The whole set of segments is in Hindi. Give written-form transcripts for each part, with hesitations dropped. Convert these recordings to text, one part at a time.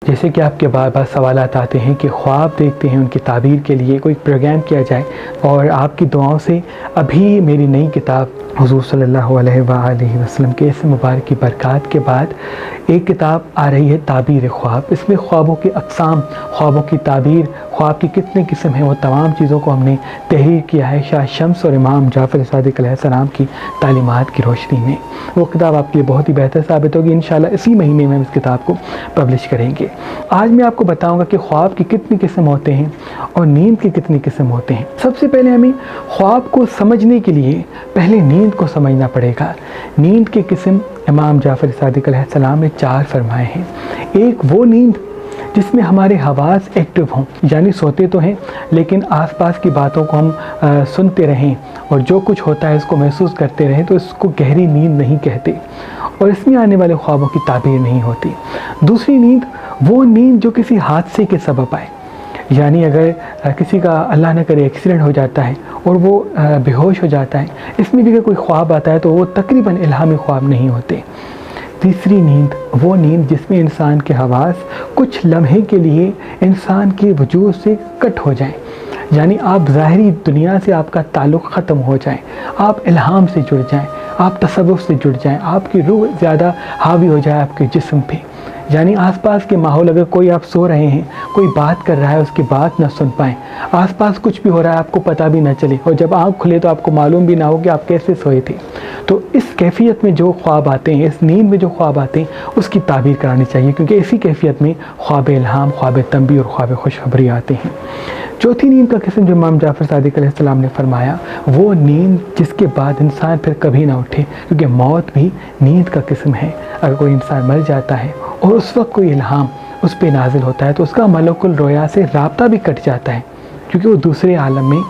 जैसे कि आपके बार बार सवालात आते हैं कि ख्वाब देखते हैं, उनकी ताबीर के लिए कोई प्रोग्राम किया जाए, और आपकी दुआओं से अभी मेरी नई किताब हुज़ूर सल्लल्लाहु अलैहि वसल्लम के इस मुबारक की बरक़ात के बाद एक किताब आ रही है ताबीर ख्वाब। इसमें ख्वाबों के अक़साम, ख्वाबों की ताबीर, ख्वाब की कितने किस्म हैं, वो तमाम चीज़ों को हमने तहरीर किया है शाह शम्स और इमाम जाफ़र सादिक़ अलैहिस्सलाम की तालीमात की रोशनी में। वो किताब आपके लिए बहुत ही बेहतर साबित होगी। इंशाअल्लाह इसी महीने में हम इस किताब को पब्लिश करेंगे। आज मैं आपको बताऊंगा कि ख्वाब की कितनी किस्म होते हैं और नींद की कितनी किस्म होते हैं। सबसे पहले हमें ख्वाब को समझने के लिए पहले नींद को समझना पड़ेगा। नींद की किस्म इमाम जाफ़र सादिक़ अलैहिस्सलाम ने 4 फरमाए हैं। एक वो नींद जिसमें हमारे हवास एक्टिव हों, यानी सोते तो हैं लेकिन आसपास की बातों को हम सुनते रहें और जो कुछ होता है इसको महसूस करते रहें, तो इसको गहरी नींद नहीं कहते और इसमें आने वाले ख्वाबों की ताबीर नहीं होती। दूसरी नींद वो नींद जो किसी हादसे के सबब आए, यानी अगर किसी का अल्लाह न करे एक्सीडेंट हो जाता है और वो बेहोश हो जाता है, इसमें भी अगर कोई ख्वाब आता है तो वो तकरीबन इल्हामी ख्वाब नहीं होते। तीसरी नींद वो नींद जिसमें इंसान के हवास कुछ लम्हे के लिए इंसान के वजूद से कट हो जाएं, यानी आप ज़ाहिरी दुनिया से आपका ताल्लुक़ ख़त्म हो जाए, आप इल्हाम से जुड़ जाएं, आप तसव्वुफ़ से जुड़ जाएं, आपकी रूह ज़्यादा हावी हो जाए आपके जिस्म पे। यानी आसपास के माहौल, अगर कोई आप सो रहे हैं, कोई बात कर रहा है, उसकी बात ना सुन पाएँ, आसपास कुछ भी हो रहा है आपको पता भी ना चले, और जब आँख खुले तो आपको मालूम भी ना हो कि आप कैसे सोए थे। तो इस कैफियत में जो ख्वाब आते हैं, इस नींद में जो ख्वाब आते हैं, उसकी ताबीर करानी चाहिए, क्योंकि इसी कैफियत में ख्वाब इल्हाम, ख्वाब तंबी और ख्वाब खुशखबरी आते हैं। चौथी नींद का किस्म जो इमाम जाफ़र सादिक़ अलैहिस्सलाम ने फरमाया, वो नींद जिसके बाद इंसान फिर कभी ना उठे, क्योंकि मौत भी नींद का किस्म है। अगर कोई इंसान मर जाता है और उस वक्त कोई इल्हाम उस पर नाजिल होता है तो उसका मलकुल रोया से राब्ता भी कट जाता है, क्योंकि वो दूसरे आलम में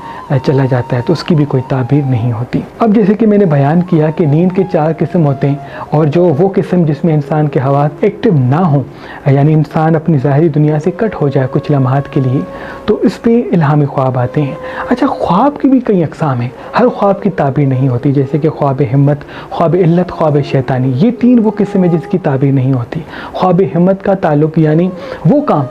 चला जाता है, तो उसकी भी कोई ताबीर नहीं होती। अब जैसे कि मैंने बयान किया कि नींद के 4 किस्म होते हैं, और जो वो किस्म जिसमें इंसान के हवास एक्टिव ना हो, यानी इंसान अपनी ज़ाहिरी दुनिया से कट हो जाए कुछ लम्हात के लिए, तो इस पर इल्हामी ख्वाब आते हैं। अच्छा, ख्वाब की भी कई अक़साम हैं, हर ख्वाब की ताबीर नहीं होती। जैसे कि ख्वाब हिम्मत, ख्वाब इल्लत, ख्वाब शैतानी, ये 3 वो किस्म है जिसकी ताबीर नहीं होती। ख्वाब हिम्मत का ताल्लुक़ यानी वो काम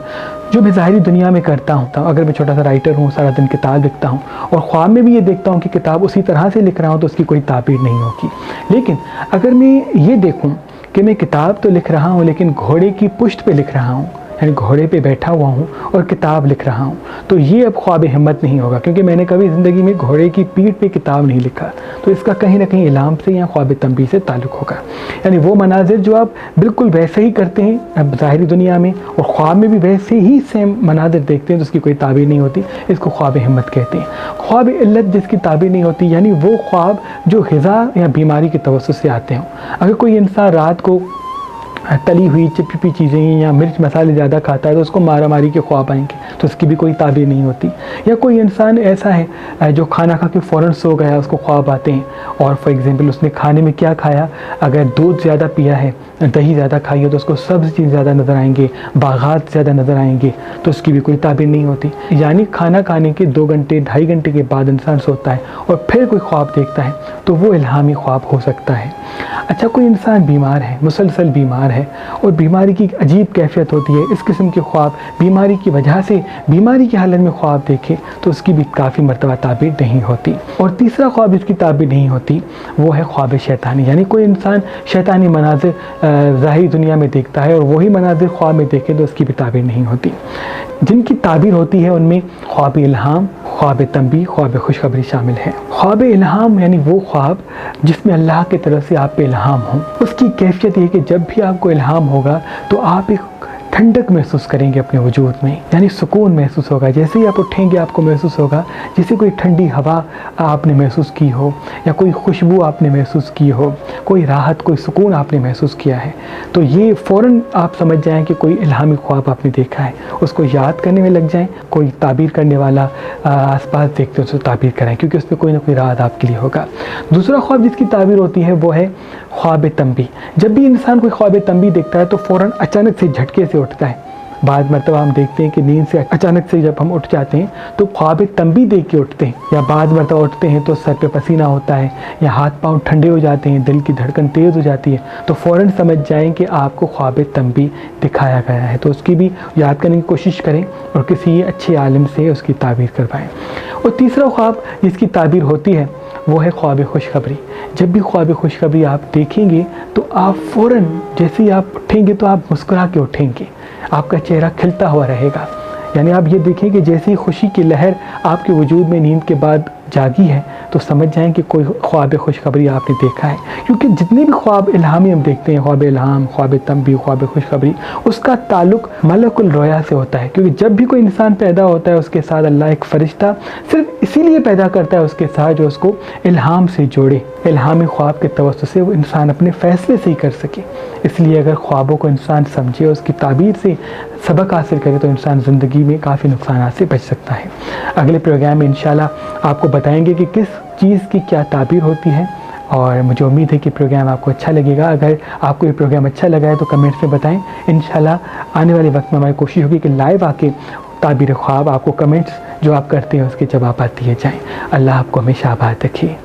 जो मैं ज़ाहिरी दुनिया में करता हूँ, अगर मैं छोटा सा राइटर हूँ, सारा दिन किताब लिखता हूँ और ख्वाब में भी ये देखता हूँ कि किताब उसी तरह से लिख रहा हूँ, तो उसकी कोई ताबीर नहीं होगी। लेकिन अगर मैं ये देखूँ कि मैं किताब तो लिख रहा हूँ लेकिन घोड़े की पुश्त पे लिख रहा हूँ, यानी घोड़े पे बैठा हुआ हूँ और किताब लिख रहा हूँ, तो ये अब ख्वाब हिम्मत नहीं होगा, क्योंकि मैंने कभी ज़िंदगी में घोड़े की पीठ पे किताब नहीं लिखा। तो इसका कहीं ना कहीं इल्हाम से या ख्वाब तंबी से ताल्लुक़ होगा। यानी वो मनाजिर जो आप बिल्कुल वैसे ही करते हैं अब ज़ाहिरी दुनिया में और ख्वाब में भी वैसे ही सेम मनाजिर देखते हैं, तो उसकी कोई ताबीर नहीं होती, इसको ख्वाब हिम्मत कहते हैं। ख्वाब इल्लत जिसकी ताबीर नहीं होती, यानी वो ख्वाब जो ग़िज़ा या बीमारी के तवस्सुस से आते हों। अगर कोई इंसान रात को तली हुई चिपचिपी चीज़ें या मिर्च मसाले ज़्यादा खाता है तो उसको मारा मारी के ख्वाब आएंगे, तो उसकी भी कोई ताबीर नहीं होती। या कोई इंसान ऐसा है जो खाना खा के फ़ौरन सो गया, उसको ख्वाब आते हैं, और फॉर एग्ज़ाम्पल उसने खाने में क्या खाया, अगर दूध ज़्यादा पिया है, दही ज़्यादा खाई है, तो उसको सब्ज़ी ज़्यादा नज़र आएंगे, बागात ज़्यादा नज़र आएंगे, तो उसकी भी कोई ताबीर नहीं होती। यानी खाना खाने के 2 घंटे 2.5 घंटे के बाद इंसान सोता है और फिर कोई ख्वाब देखता है, तो वो इल्हामी ख्वाब हो सकता है। अच्छा, कोई इंसान बीमार है, मुसलसल बीमार है और बीमारी की अजीब कैफियत होती है, इस किस्म के ख्वाब बीमारी की वजह से बीमारी की हालत में ख्वाब देखे, तो उसकी भी काफ़ी मरतबा ताबीर नहीं होती। और तीसरा ख्वाब जिसकी ताबीर नहीं होती वो है ख्वाब शैतानी, यानी कोई इंसान शैतानी मनाजिर ज़ाहिरी दुनिया में देखता है और वही मनाजिर ख्वाब में देखे, तो उसकी भी ताबीर नहीं होती। जिनकी ताबीर होती है उनमें ख्वाब इल्हाम, ख्वाब तंबी, ख्वाब खुशखबरी शामिल है। ख्वाब इल्हाम यानी वो ख्वाब जिसमें अल्लाह की तरफ से आप पे इल्हाम हो। उसकी कैफियत ये कि जब भी आपको इल्हाम होगा तो आप एक ठंडक महसूस करेंगे अपने वजूद में, यानी सुकून महसूस होगा। जैसे ही आप उठेंगे आपको महसूस होगा जैसे कोई ठंडी हवा आपने महसूस की हो, या कोई खुशबू आपने महसूस की हो, कोई राहत, कोई सुकून आपने महसूस किया है, तो ये फ़ौरन आप समझ जाएं कि कोई इल्हामी ख्वाब आपने देखा है। उसको याद करने में लग जाएं, कोई ताबीर करने वाला आसपास देखते हो तो ताबीर कराएं, क्योंकि उसमें कोई ना कोई राहत आपके लिए होगा। दूसरा ख्वाब जिसकी ताबीर होती है वो है ख्वाब तंबी। जब भी इंसान कोई ख्वाब तंबी देखता है तो फ़ौरन अचानक से झटके से उठता है, बाद मरतबा हम देखते हैं कि नींद से अचानक से जब हम उठ जाते हैं तो ख्वाब तंबी देख के उठते हैं, या बाद मरतबा उठते हैं तो सर पे पसीना होता है या हाथ पाँव ठंडे हो जाते हैं, दिल की धड़कन तेज़ हो जाती है, तो फ़ौरन समझ जाएं कि आपको ख्वाब तंबी दिखाया गया है। तो उसकी भी याद करने की कोशिश करें और किसी अच्छे आलिम से उसकी ताबीर करवाएं। और तीसरा ख्वाब जिसकी ताबीर होती है वो है ख्वाब खुशखबरी। जब भी ख्वाब खुशखबरी आप देखेंगे तो आप फ़ौरन जैसे ही आप उठेंगे तो आप मुस्कुरा के उठेंगे, आपका चेहरा खिलता हुआ रहेगा। यानी आप ये देखें कि जैसे ही खुशी की लहर आपके वजूद में नींद के बाद जागी है तो समझ जाएं कि कोई ख्वाब खुशखबरी आपने देखा है। क्योंकि जितने भी ख्वाब इल्हामी हम देखते हैं, ख्वाब इल्हाम, ख्वाब तंबी, ख्वाब खुशखबरी, उसका ताल्लुक मलकुल रोया से होता है। क्योंकि जब भी कोई इंसान पैदा होता है उसके साथ अल्लाह एक फ़रिश्ता सिर्फ इसीलिए पैदा करता है उसके साथ जो उसको इल्हाम से जोड़े, इल्हामी ख्वाब के तवस्सुत से वो इंसान अपने फ़ैसले से ही कर सके। इसलिए अगर ख्वाबों को इंसान समझे, उसकी ताबीर से सबक हासिल करे तो इंसान ज़िंदगी में काफ़ी नुकसान से बच सकता है। अगले प्रोग्राम में इंशाल्लाह आपको बताएंगे कि किस चीज़ की क्या ताबीर होती है, और मुझे उम्मीद है कि प्रोग्राम आपको अच्छा लगेगा। अगर आपको ये प्रोग्राम अच्छा लगा है तो कमेंट्स में बताएं। इंशाल्लाह आने वाले वक्त में हमारी कोशिश होगी कि लाइव आके ताबीर ख्वाब आपको कमेंट्स जो आप करते हैं उसके जवाब दिए जाएँ। अल्लाह आपको हमेशा आबाद रखिए।